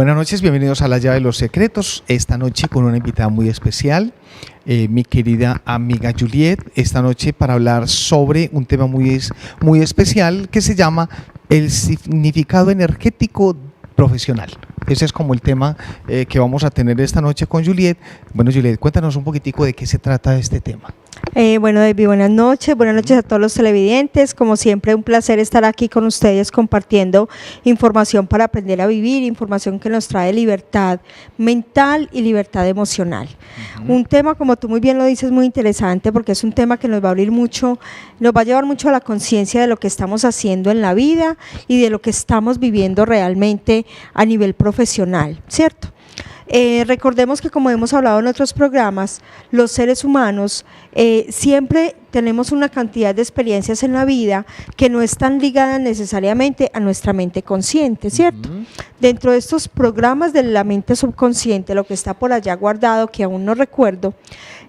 Buenas noches, bienvenidos a La Llave de los Secretos. Esta noche con una invitada muy especial, mi querida amiga Juliet. Esta noche para hablar sobre un tema muy especial que se llama el significado energético profesional. Ese es como el tema que vamos a tener esta noche con Juliet. Bueno, Juliet, cuéntanos un poquitico de qué se trata este tema. Bueno, David, buenas noches a todos los televidentes. Como siempre, un placer estar aquí con ustedes compartiendo información para aprender a vivir, información que nos trae libertad mental y libertad emocional. Un tema, como tú muy bien lo dices, muy interesante porque es un tema que nos va a abrir mucho, nos va a llevar mucho a la conciencia de lo que estamos haciendo en la vida y de lo que estamos viviendo realmente a nivel profesional, ¿cierto? Recordemos que, como hemos hablado en otros programas, los seres humanos siempre tenemos una cantidad de experiencias en la vida que no están ligadas necesariamente a nuestra mente consciente, ¿cierto? Dentro de estos programas de la mente subconsciente, lo que está por allá guardado, que aún no recuerdo,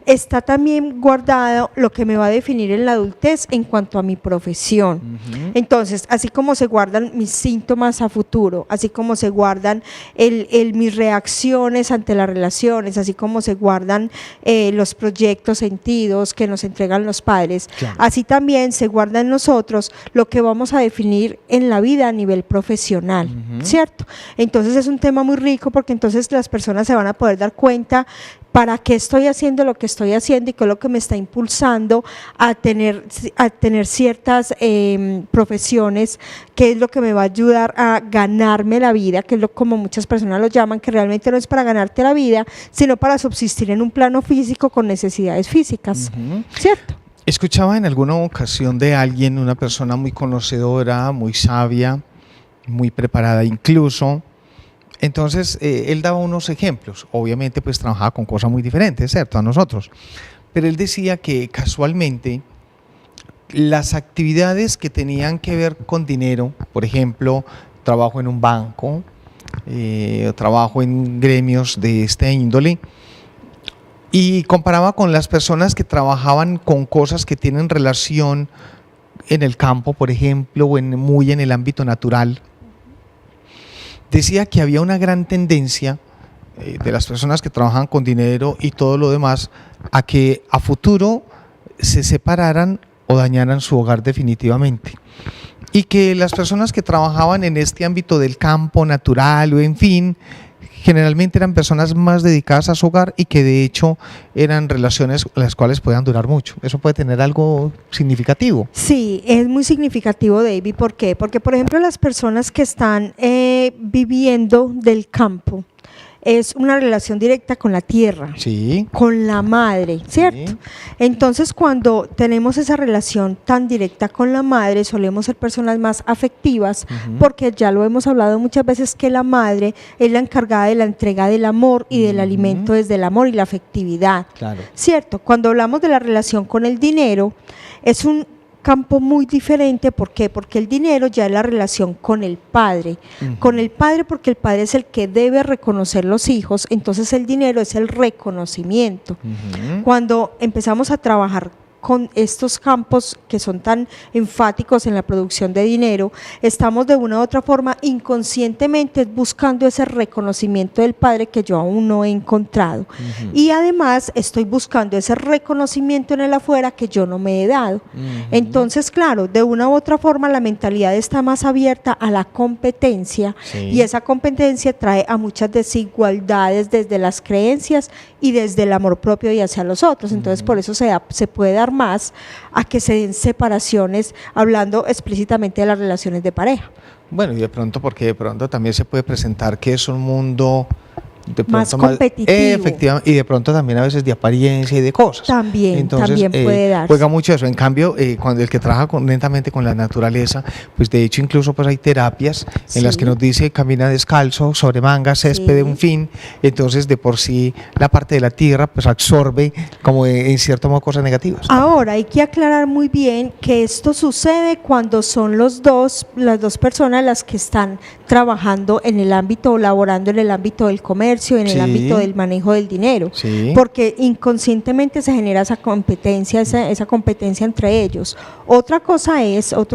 está también guardado lo que me va a definir en la adultez en cuanto a mi profesión. Entonces, así como se guardan mis síntomas a futuro, así como se guardan mis reacciones ante las relaciones, así como se guardan los proyectos sentidos que nos entregan los padres, claro, así también se guarda en nosotros lo que vamos a definir en la vida a nivel profesional, ¿cierto? Entonces es un tema muy rico porque entonces las personas se van a poder dar cuenta para qué estoy haciendo lo que estoy haciendo y qué es lo que me está impulsando a tener ciertas profesiones, qué es lo que me va a ayudar a ganarme la vida, que es como muchas personas lo llaman, que realmente no es para ganarte la vida, sino para subsistir en un plano físico con necesidades físicas, ¿cierto? Escuchaba en alguna ocasión de alguien, una persona muy conocedora, muy sabia, muy preparada incluso. Entonces, él daba unos ejemplos, obviamente pues trabajaba con cosas muy diferentes, ¿cierto? A nosotros, pero él decía que casualmente las actividades que tenían que ver con dinero, por ejemplo, trabajo en un banco, trabajo en gremios de este índole, y comparaba con las personas que trabajaban con cosas que tienen relación en el campo, por ejemplo, o muy en el ámbito natural. Decía que había una gran tendencia de las personas que trabajan con dinero y todo lo demás a que a futuro se separaran o dañaran su hogar definitivamente. Y que las personas que trabajaban en este ámbito del campo natural o en fin, generalmente eran personas más dedicadas a su hogar y que de hecho eran relaciones las cuales podían durar mucho. ¿Eso puede tener algo significativo? Sí, es muy significativo, David. ¿Por qué? Porque, por ejemplo, las personas que están viviendo del campo, es una relación directa con la tierra, sí, con la madre, ¿cierto? Sí. Entonces, cuando tenemos esa relación tan directa con la madre, solemos ser personas más afectivas, porque ya lo hemos hablado muchas veces que la madre es la encargada de la entrega del amor y del alimento desde el amor y la afectividad, claro, ¿cierto? Cuando hablamos de la relación con el dinero, es un campo muy diferente. ¿Por qué? Porque el dinero ya es la relación con el padre, con el padre, porque el padre es el que debe reconocer los hijos, entonces el dinero es el reconocimiento. Cuando empezamos a trabajar con estos campos que son tan enfáticos en la producción de dinero, estamos de una u otra forma inconscientemente buscando ese reconocimiento del padre que yo aún no he encontrado. Y además estoy buscando ese reconocimiento en el afuera que yo no me he dado. Entonces, claro, de una u otra forma la mentalidad está más abierta a la competencia, sí, y esa competencia trae a muchas desigualdades desde las creencias y desde el amor propio y hacia los otros. Entonces, por eso se puede dar más a que se den separaciones, hablando explícitamente de las relaciones de pareja. Bueno, y de pronto, porque de pronto también se puede presentar que es un mundo de pronto más competitivo. Efectivamente, y de pronto también a veces de apariencia y de cosas. También puede darse. Juega mucho eso. En cambio, cuando el que trabaja lentamente con la naturaleza, pues de hecho incluso pues hay terapias en las que nos dice camina descalzo, sobre manga, césped, en fin. Entonces de por sí la parte de la tierra pues absorbe como en cierto modo cosas negativas. Ahora hay que aclarar muy bien que esto sucede cuando son las dos personas las que están trabajando en el ámbito o laborando en el ámbito del comercio, en el ámbito del manejo del dinero, porque inconscientemente se genera esa competencia, esa competencia entre ellos. Otro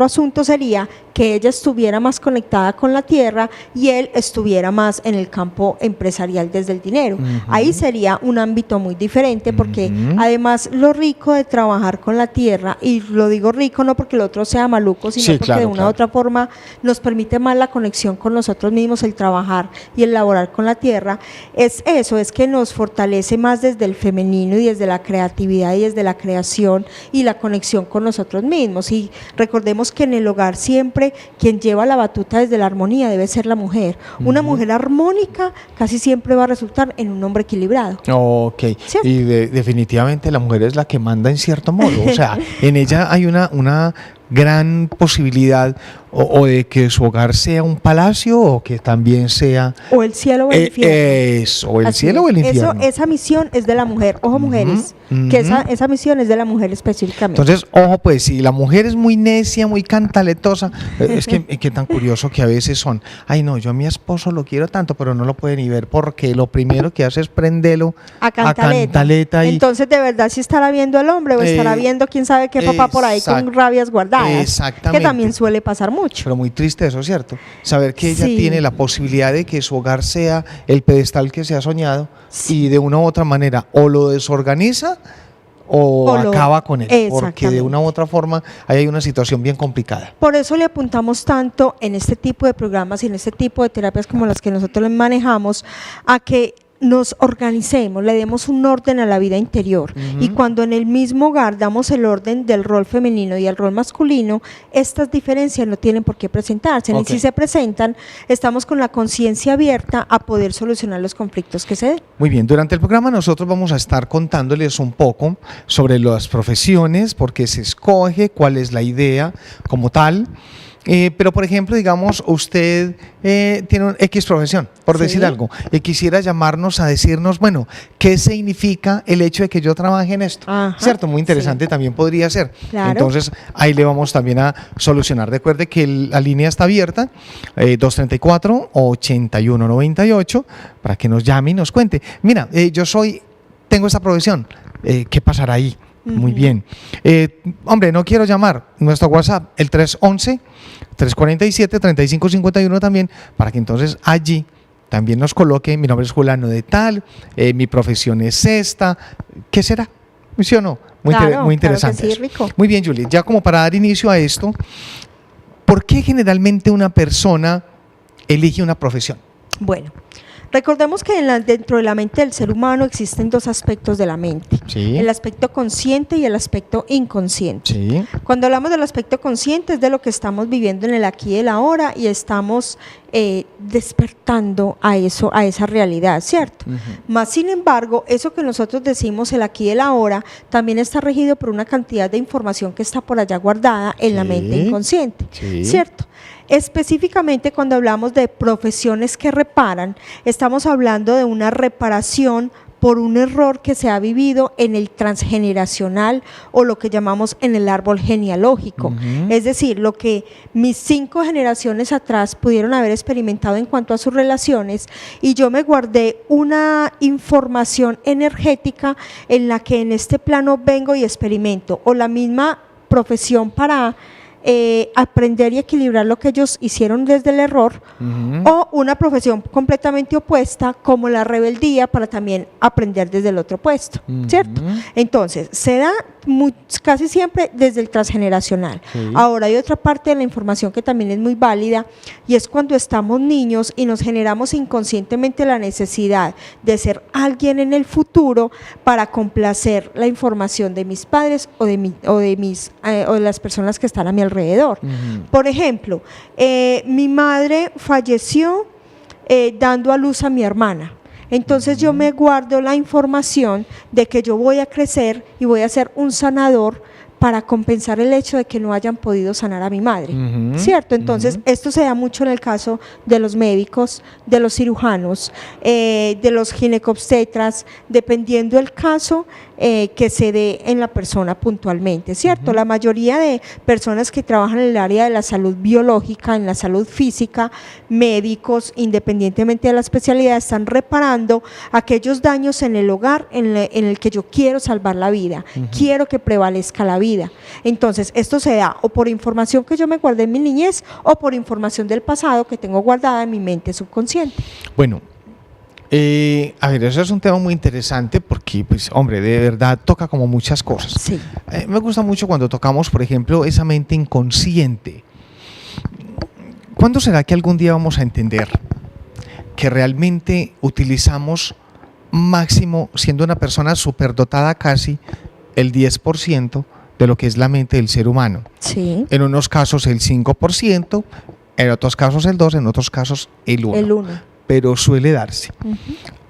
asunto sería que ella estuviera más conectada con la tierra y él estuviera más en el campo empresarial desde el dinero. Ahí sería un ámbito muy diferente porque además lo rico de trabajar con la tierra, y lo digo rico no porque el otro sea maluco, sino porque de una u otra forma nos permite más la conexión con nosotros mismos, el trabajar y el laborar con la tierra, es eso, es que nos fortalece más desde el femenino y desde la creatividad y desde la creación y la conexión con nosotros mismos. Y recordemos que en el hogar siempre quien lleva la batuta desde la armonía debe ser la mujer. Una mujer armónica casi siempre va a resultar en un hombre equilibrado. Ok, ¿cierto? Y definitivamente la mujer es la que manda en cierto modo, o sea, en ella hay una gran posibilidad o de que su hogar sea un palacio o que también sea o el cielo o el infierno. O el cielo o el infierno. Esa misión es de la mujer, ojo mujeres, que esa misión es de la mujer específicamente. Entonces, ojo pues, si la mujer es muy necia, muy cantaletosa, es que tan curioso que a veces son, ay no, yo a mi esposo lo quiero tanto, pero no lo puede ni ver porque lo primero que hace es prenderlo a cantaleta. Entonces, de verdad, si estará viendo el hombre o estará viendo quién sabe qué papá por ahí con rabias guardadas. Exactamente. Que también suele pasar mucho. Pero muy triste eso, ¿cierto? Saber que ella tiene la posibilidad de que su hogar sea el pedestal que se ha soñado y de una u otra manera o lo desorganiza o acaba con él, porque de una u otra forma ahí hay una situación bien complicada. Por eso le apuntamos tanto en este tipo de programas y en este tipo de terapias como las que nosotros manejamos a que nos organicemos, le demos un orden a la vida interior y cuando en el mismo hogar damos el orden del rol femenino y el rol masculino, estas diferencias no tienen por qué presentarse, y si se presentan, estamos con la conciencia abierta a poder solucionar los conflictos que se den. Muy bien, durante el programa nosotros vamos a estar contándoles un poco sobre las profesiones, por qué se escoge, cuál es la idea como tal. Pero, por ejemplo, digamos, usted tiene una X profesión, por decir algo, y quisiera llamarnos a decirnos, bueno, ¿qué significa el hecho de que yo trabaje en esto? ¿Cierto? Muy interesante también podría ser. Claro. Entonces, ahí le vamos también a solucionar. Recuerde que la línea está abierta, 234-8198, para que nos llame y nos cuente. Mira, tengo esta profesión, ¿qué pasará ahí? Muy bien. Hombre, no quiero llamar. Nuestro WhatsApp, el 311-347-3551 también, para que entonces allí también nos coloque, mi nombre es Julano de tal, mi profesión es esta, ¿qué será? ¿Sí o no? Muy interesante. Claro que sí, rico. Muy bien, Julie, ya como para dar inicio a esto, ¿por qué generalmente una persona elige una profesión? Bueno, recordemos que dentro de la mente del ser humano existen dos aspectos de la mente, el aspecto consciente y el aspecto inconsciente. Cuando hablamos del aspecto consciente es de lo que estamos viviendo en el aquí y el ahora y estamos despertando a esa realidad, ¿cierto? Más sin embargo, eso que nosotros decimos el aquí y el ahora también está regido por una cantidad de información que está por allá guardada en la mente inconsciente, ¿cierto? Específicamente cuando hablamos de profesiones que reparan, estamos hablando de una reparación por un error que se ha vivido en el transgeneracional o lo que llamamos en el árbol genealógico. Es decir, lo que mis 5 generaciones atrás pudieron haber experimentado en cuanto a sus relaciones y yo me guardé una información energética en la que en este plano vengo y experimento o la misma profesión para aprender y equilibrar lo que ellos hicieron desde el error o una profesión completamente opuesta como la rebeldía para también aprender desde el otro puesto, ¿cierto? Entonces, se da casi siempre desde el transgeneracional. Ahora hay otra parte de la información que también es muy válida y es cuando estamos niños y nos generamos inconscientemente la necesidad de ser alguien en el futuro para complacer la información de mis padres o de las personas que están a mi alrededor. Por ejemplo, mi madre falleció dando a luz a mi hermana. Entonces yo me guardo la información de que yo voy a crecer y voy a ser un sanador para compensar el hecho de que no hayan podido sanar a mi madre, ¿cierto? Entonces, esto se da mucho en el caso de los médicos, de los cirujanos, de los ginecobstetras, dependiendo del caso que se dé en la persona puntualmente, ¿cierto? La mayoría de personas que trabajan en el área de la salud biológica, en la salud física, médicos, independientemente de la especialidad, están reparando aquellos daños en el hogar en el que yo quiero salvar la vida, quiero que prevalezca la vida. vida. Entonces, esto se da o por información que yo me guardé en mi niñez o por información del pasado que tengo guardada en mi mente subconsciente. Bueno, a ver, eso es un tema muy interesante porque, pues, hombre, de verdad toca como muchas cosas. Sí. Me gusta mucho cuando tocamos, por ejemplo, esa mente inconsciente. ¿Cuándo será que algún día vamos a entender que realmente utilizamos máximo, siendo una persona superdotada, casi el 10% de lo que es la mente del ser humano? Sí. En unos casos el 5%, en otros casos el 2%, en otros casos el 1%. El 1. Pero suele darse.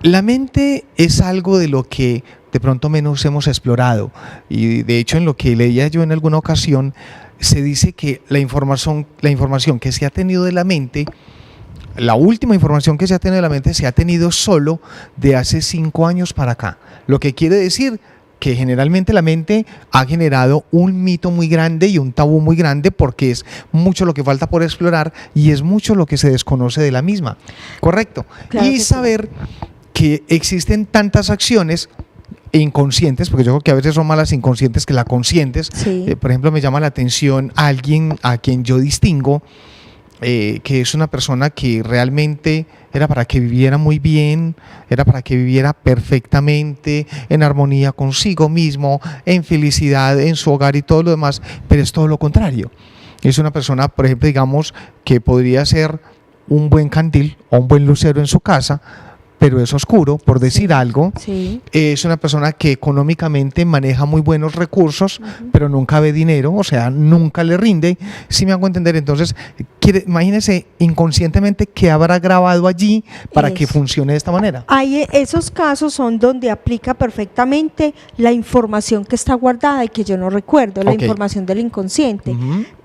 La mente es algo de lo que de pronto menos hemos explorado, y de hecho en lo que leía yo en alguna ocasión se dice que la información que se ha tenido de la mente, la última información que se ha tenido de la mente se ha tenido solo de hace 5 años para acá, lo que quiere decir que generalmente la mente ha generado un mito muy grande y un tabú muy grande, porque es mucho lo que falta por explorar y es mucho lo que se desconoce de la misma, ¿correcto? Claro y saber que existen tantas acciones inconscientes, porque yo creo que a veces son más las inconscientes que las conscientes. Sí. Por ejemplo, me llama la atención alguien a quien yo distingo, que es una persona que realmente era para que viviera muy bien, era para que viviera perfectamente, en armonía consigo mismo, en felicidad en su hogar y todo lo demás, pero es todo lo contrario. Es una persona, por ejemplo, digamos, que podría ser un buen candil o un buen lucero en su casa, pero es oscuro, por decir algo. Sí. Es una persona que económicamente maneja muy buenos recursos, pero nunca ve dinero, o sea, nunca le rinde, si me hago entender. Entonces, imagínese inconscientemente qué habrá grabado allí para que funcione de esta manera. Esos casos son donde aplica perfectamente la información que está guardada y que yo no recuerdo, la información del inconsciente.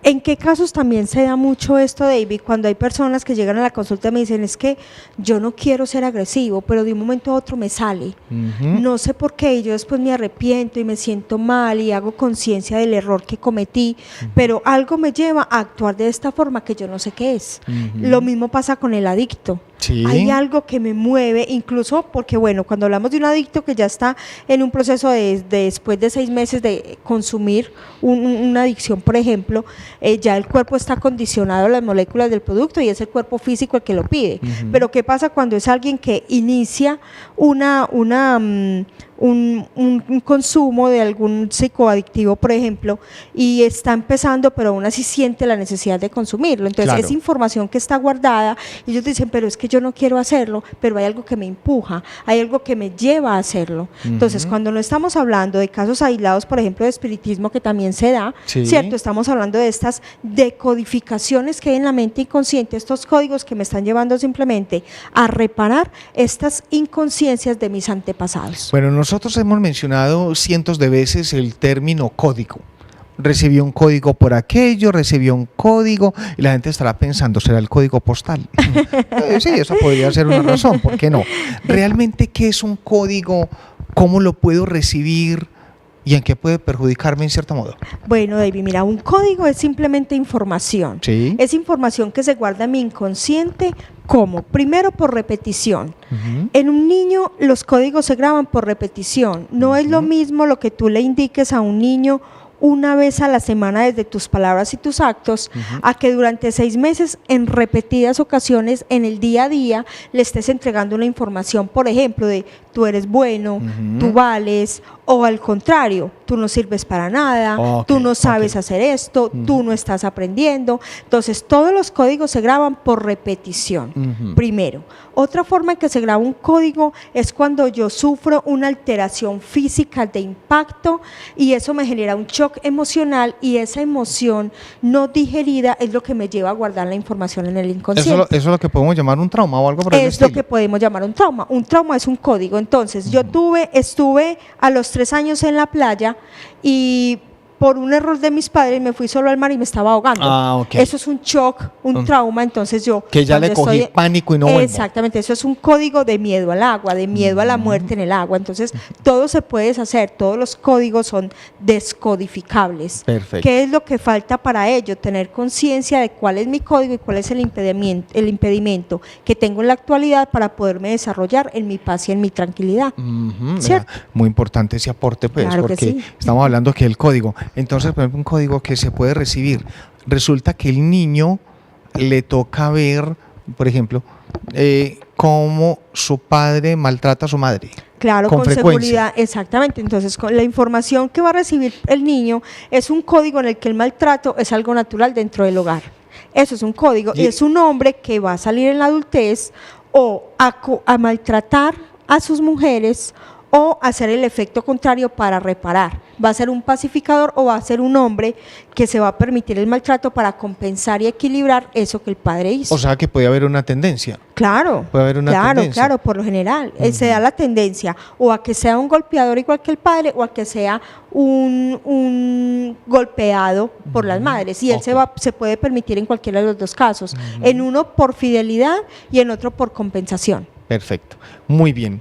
¿En qué casos también se da mucho esto, David? Cuando hay personas que llegan a la consulta y me dicen, es que yo no quiero ser agresivo, pero de un momento a otro me sale. No sé por qué, y yo después me arrepiento y me siento mal y hago conciencia del error que cometí, pero algo me lleva a actuar de esta forma que yo no sé qué es. Lo mismo pasa con el adicto. Sí. Hay algo que me mueve, incluso porque, bueno, cuando hablamos de un adicto que ya está en un proceso de después de 6 meses de consumir una adicción, por ejemplo, ya el cuerpo está condicionado a las moléculas del producto y es el cuerpo físico el que lo pide. Pero ¿qué pasa cuando es alguien que inicia un consumo de algún psicoadictivo, por ejemplo, y está empezando, pero aún así siente la necesidad de consumirlo? Entonces, es información que está guardada y ellos dicen, pero es que yo no quiero hacerlo, pero hay algo que me empuja, hay algo que me lleva a hacerlo. Entonces, cuando no estamos hablando de casos aislados, por ejemplo, de espiritismo, que también se da, ¿cierto? Estamos hablando de estas decodificaciones que hay en la mente inconsciente, estos códigos que me están llevando simplemente a reparar estas inconsciencias de mis antepasados. Bueno, nosotros hemos mencionado cientos de veces el término código. Recibió un código por aquello, recibió un código, y la gente estará pensando, ¿será el código postal? Sí, eso podría ser una razón, ¿por qué no? Realmente, ¿qué es un código? ¿Cómo lo puedo recibir? ¿Y en qué puede perjudicarme en cierto modo? Bueno, David, mira, un código es simplemente información. Sí. Es información que se guarda en mi inconsciente. ¿Cómo? Primero, por repetición. En un niño los códigos se graban por repetición. No es lo mismo lo que tú le indiques a un niño una vez a la semana desde tus palabras y tus actos, a que durante 6 meses en repetidas ocasiones en el día a día le estés entregando una información, por ejemplo, de tú eres bueno, tú vales, o al contrario, tú no sirves para nada, tú no sabes hacer esto, tú no estás aprendiendo. Entonces, todos los códigos se graban por repetición, primero. Otra forma en que se graba un código es cuando yo sufro una alteración física de impacto y eso me genera un shock emocional, y esa emoción no digerida es lo que me lleva a guardar la información en el inconsciente. ¿Eso es lo que podemos llamar un trauma o algo por el estilo? Es lo que podemos llamar un trauma. Un trauma es un código. Entonces, yo estuve a los 3 años en la playa y por un error de mis padres me fui solo al mar y me estaba ahogando. Eso es un shock, un trauma. Entonces yo... Que ya le cogí pánico y no vuelvo. Exactamente, eso es un código de miedo al agua, de miedo a la muerte en el agua. Entonces todo se puede deshacer, todos los códigos son descodificables. Perfecto. ¿Qué es lo que falta para ello? Tener conciencia de cuál es mi código y cuál es el impedimento que tengo en la actualidad para poderme desarrollar en mi paz y en mi tranquilidad. ¿Cierto? Muy importante ese aporte, pues, Claro porque que sí. estamos hablando que el código. Entonces, por ejemplo, un código que se puede recibir. Resulta que el niño le toca ver, por ejemplo, cómo su padre maltrata a su madre. Claro, con con frecuencia. seguridad, exactamente. Entonces, con la información que va a recibir el niño es un código en el que el maltrato es algo natural dentro del hogar. Eso es un código y es un hombre que va a salir en la adultez o a maltratar a sus mujeres o hacer el efecto contrario para reparar. Va a ser un pacificador o va a ser un hombre que se va a permitir el maltrato para compensar y equilibrar eso que el padre hizo. O sea que puede haber una tendencia. Claro, Puede haber una tendencia. claro, por lo general se da la tendencia o a que sea un golpeador igual que el padre o a que sea un golpeado por las madres, y él se puede permitir en cualquiera de los dos casos, en uno por fidelidad y en otro por compensación. Perfecto, muy bien.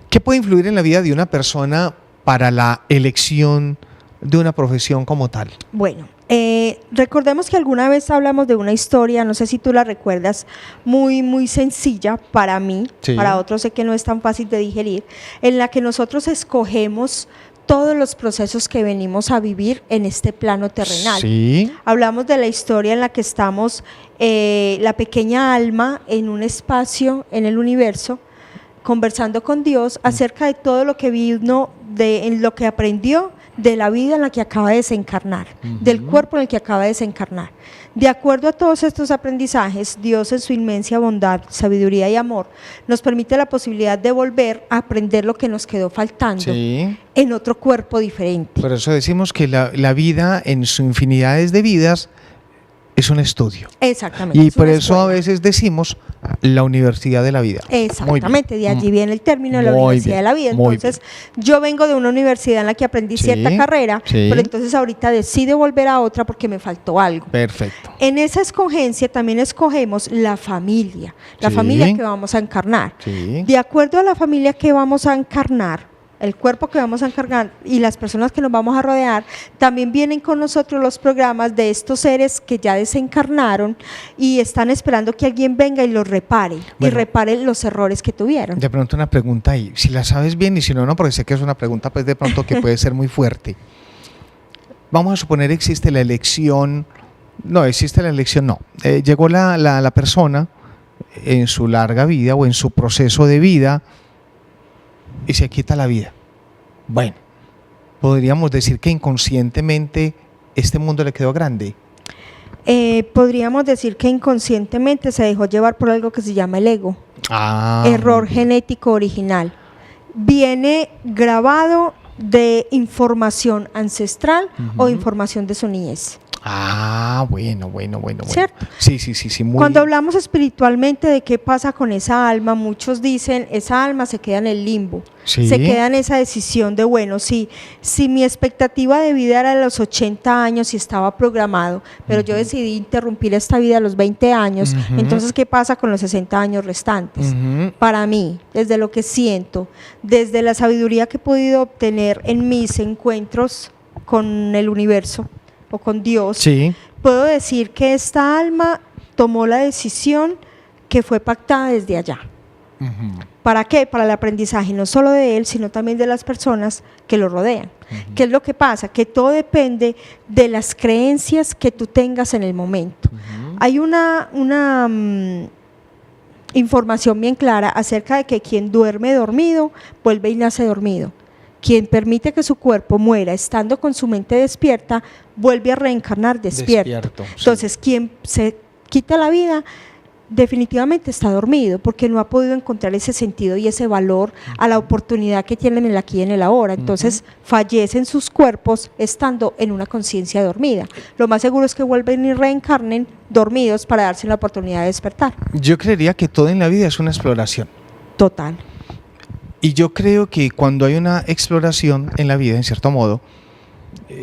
¿Qué puede influir en la vida de una persona para la elección de una profesión como tal? Bueno, recordemos que alguna vez hablamos de una historia, no sé si tú la recuerdas, muy, muy sencilla para mí, Sí. Para otros sé que no es tan fácil de digerir, en la que nosotros escogemos todos los procesos que venimos a vivir en este plano terrenal. Sí. Hablamos de la historia en la que estamos, la pequeña alma en un espacio en el universo, conversando con Dios acerca de todo lo que vino, en lo que aprendió de la vida en la que acaba de desencarnar, del cuerpo en el que acaba de desencarnar. De acuerdo a todos estos aprendizajes, Dios en su inmensa bondad, sabiduría y amor nos permite la posibilidad de volver a aprender lo que nos quedó faltando Sí. en otro cuerpo diferente. Por eso decimos que la vida en su infinidades de vidas es un estudio. Exactamente. Y es por una eso a escuela. veces decimos la universidad de la vida. Exactamente, de allí viene el término de la Muy universidad bien, de la vida. muy Entonces, yo vengo de una universidad en la que aprendí Sí, cierta carrera, sí. pero entonces ahorita decido volver a otra porque me faltó algo. Perfecto. En esa escogencia también escogemos la familia Sí. familia que vamos a encarnar. Sí. De acuerdo a la familia que vamos a encarnar, el cuerpo que vamos a encarnar y las personas que nos vamos a rodear, también vienen con nosotros los programas de estos seres que ya desencarnaron y están esperando que alguien venga y los repare, y Bueno. repare los errores que tuvieron. De pronto una pregunta ahí, si la sabes bien y si no, no, porque sé que es una pregunta pues de pronto que puede ser muy fuerte. Vamos a suponer existe la elección, no, llegó la persona en su larga vida o en su proceso de vida y se quita la vida. Bueno, podríamos decir que inconscientemente este mundo le quedó grande. Podríamos decir que inconscientemente se dejó llevar por algo que se llama el ego. Ah, Error genético original. Viene grabado de información ancestral o información de su niñez. Ah, bueno. ¿Cierto? Sí, muy Cuando hablamos espiritualmente de qué pasa con esa alma, muchos dicen, esa alma se queda en el limbo, Sí. se queda en esa decisión de, bueno, si mi expectativa de vida era de los 80 años y estaba programado, pero yo decidí interrumpir esta vida a los 20 años, entonces, ¿qué pasa con los 60 años restantes? Ujú. Para mí, desde lo que siento, desde la sabiduría que he podido obtener en mis encuentros con el universo o con Dios, Sí. puedo decir que esta alma tomó la decisión que fue pactada desde allá. Ujú. ¿Para qué? Para el aprendizaje no solo de él, sino también de las personas que lo rodean. ¿Qué es lo que pasa? Que todo depende de las creencias que tú tengas en el momento. Hay una información bien clara acerca de que quien duerme dormido, vuelve y nace dormido. Quien permite que su cuerpo muera estando con su mente despierta, vuelve a reencarnar despierto. Sí. Entonces, quien se quita la vida, definitivamente está dormido, porque no ha podido encontrar ese sentido y ese valor a la oportunidad que tienen en el aquí y en el ahora. Entonces, fallecen sus cuerpos estando en una conciencia dormida. Lo más seguro es que vuelven y reencarnen dormidos para darse la oportunidad de despertar. Yo creería que todo en la vida es una exploración. Total. Y yo creo que cuando hay una exploración en la vida, en cierto modo,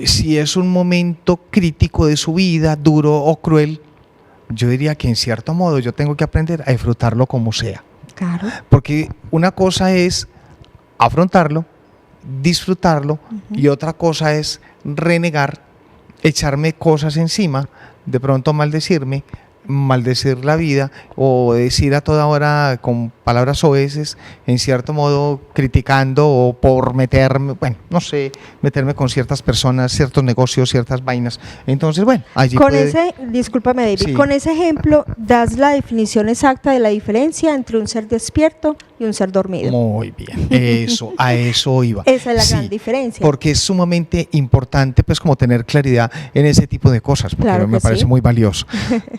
si es un momento crítico de su vida, duro o cruel, yo diría que en cierto modo yo tengo que aprender a disfrutarlo como sea. Claro. Porque una cosa es afrontarlo, disfrutarlo, y otra cosa es renegar, echarme cosas encima, de pronto maldecirme, maldecir la vida o decir a toda hora con palabras soeces, en cierto modo criticando o por meterme, bueno, no sé, meterme con ciertas personas, ciertos negocios, ciertas vainas. Entonces, bueno, allí Con puede... ese, discúlpame David, Sí. con ese ejemplo das la definición exacta de la diferencia entre un ser despierto y un ser dormido. Muy bien, eso, a eso iba. Esa es la Sí, gran diferencia. porque es sumamente importante pues como tener claridad en ese tipo de cosas, porque Claro me que parece sí. muy valioso.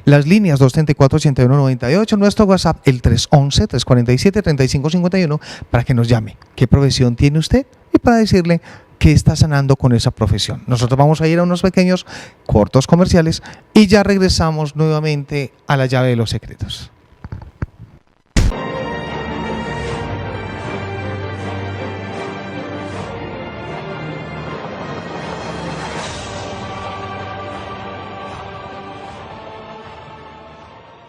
Las líneas 234-8198, nuestro WhatsApp el 311-347-3551 para que nos llame. ¿Qué profesión tiene usted? Y para decirle qué está sanando con esa profesión. Nosotros vamos a ir a unos pequeños cortos comerciales y ya regresamos nuevamente a la llave de los secretos.